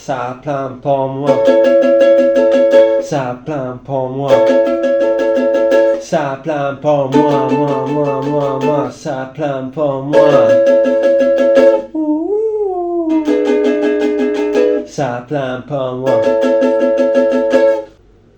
ça plaint pour moi. Ça plaint pour moi. Ça plaint pour moi, moi, ça plaint pour moi. Ça plaint pour moi.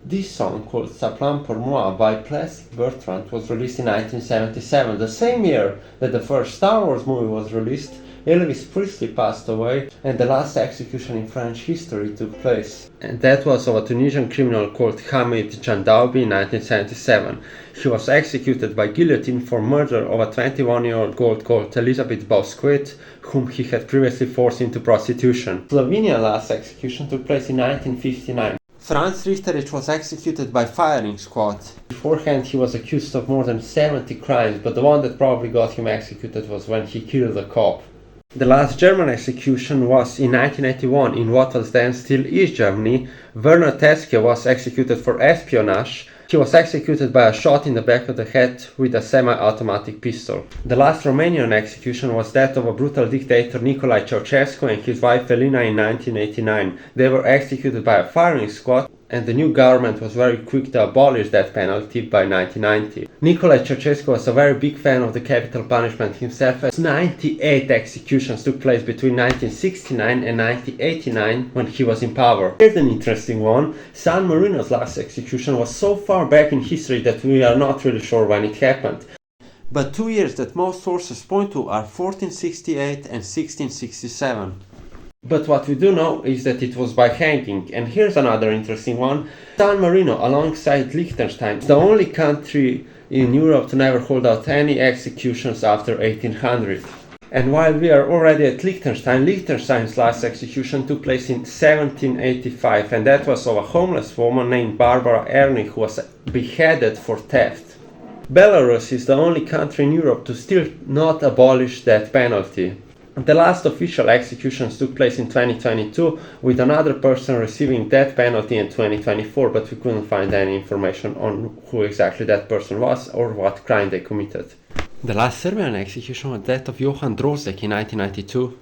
This song called Ça plaint pour moi by Plastic Bertrand was released in 1977, the same year that the first Star Wars movie was released. Elvis Presley passed away and the last execution in French history took place. And that was of a Tunisian criminal called Hamid Jandoubi in 1977. He was executed by guillotine for murder of a 21-year-old girl called Elisabeth Bosquet, whom he had previously forced into prostitution. Slovenia's last execution took place in 1959. Franz Richterich was executed by firing squad. Beforehand he was accused of more than 70 crimes, but the one that probably got him executed was when he killed a cop. The last German execution was in 1981 in what was then still East Germany. Werner Teske was executed for espionage. He was executed by a shot in the back of the head with a semi-automatic pistol. The last Romanian execution was that of a brutal dictator Nicolae Ceausescu and his wife Elena in 1989. They were executed by a firing squad, and the new government was very quick to abolish that penalty by 1990. Nicolae Ceausescu was a very big fan of the capital punishment himself, as 98 executions took place between 1969 and 1989 when he was in power. Here's an interesting one. San Marino's last execution was so far back in history that we are not really sure when it happened. But 2 years that most sources point to are 1468 and 1667. But what we do know is that it was by hanging, and here's another interesting one. San Marino, alongside Liechtenstein, is the only country in Europe to never hold out any executions after 1800. And while we are already at Liechtenstein, Liechtenstein's last execution took place in 1785, and that was of a homeless woman named Barbara Erni who was beheaded for theft. Belarus is the only country in Europe to still not abolish that penalty. The last official executions took place in 2022, with another person receiving death penalty in 2024, but we couldn't find any information on who exactly that person was or what crime they committed. The last Serbian execution was that of Johan Drozdek in 1992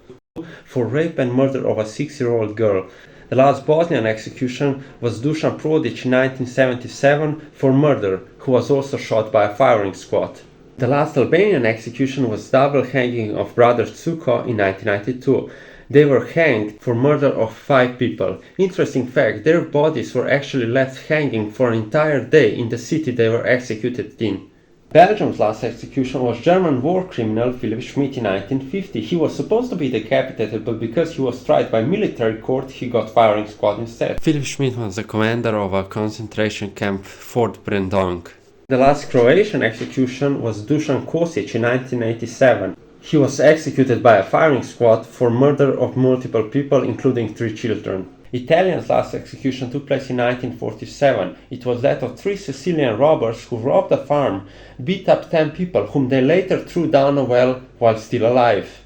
for rape and murder of a 6-year-old girl. The last Bosnian execution was Dusan Prodic in 1977 for murder, who was also shot by a firing squad. The last Albanian execution was double hanging of brothers Tsuko in 1992. They were hanged for murder of 5 people. Interesting fact, their bodies were actually left hanging for an entire day in the city they were executed in. Belgium's last execution was German war criminal Philipp Schmidt in 1950. He was supposed to be decapitated, but because he was tried by military court, he got firing squad instead. Philipp Schmidt was the commander of a concentration camp, Fort Brendong. The last Croatian execution was Dusan Kosic in 1987. He was executed by a firing squad for murder of multiple people, including 3 children. Italian's last execution took place in 1947. It was that of 3 Sicilian robbers who robbed a farm, beat up 10 people, whom they later threw down a well while still alive.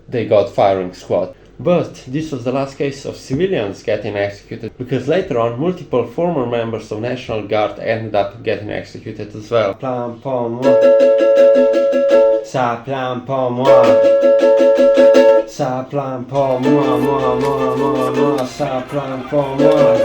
They got firing squad. But this was the last case of civilians getting executed, because later on multiple former members of National Guard ended up getting executed as well. Plan pour moi. Ça plan pour moi. Ça plan pour moi, ça plan pour moi.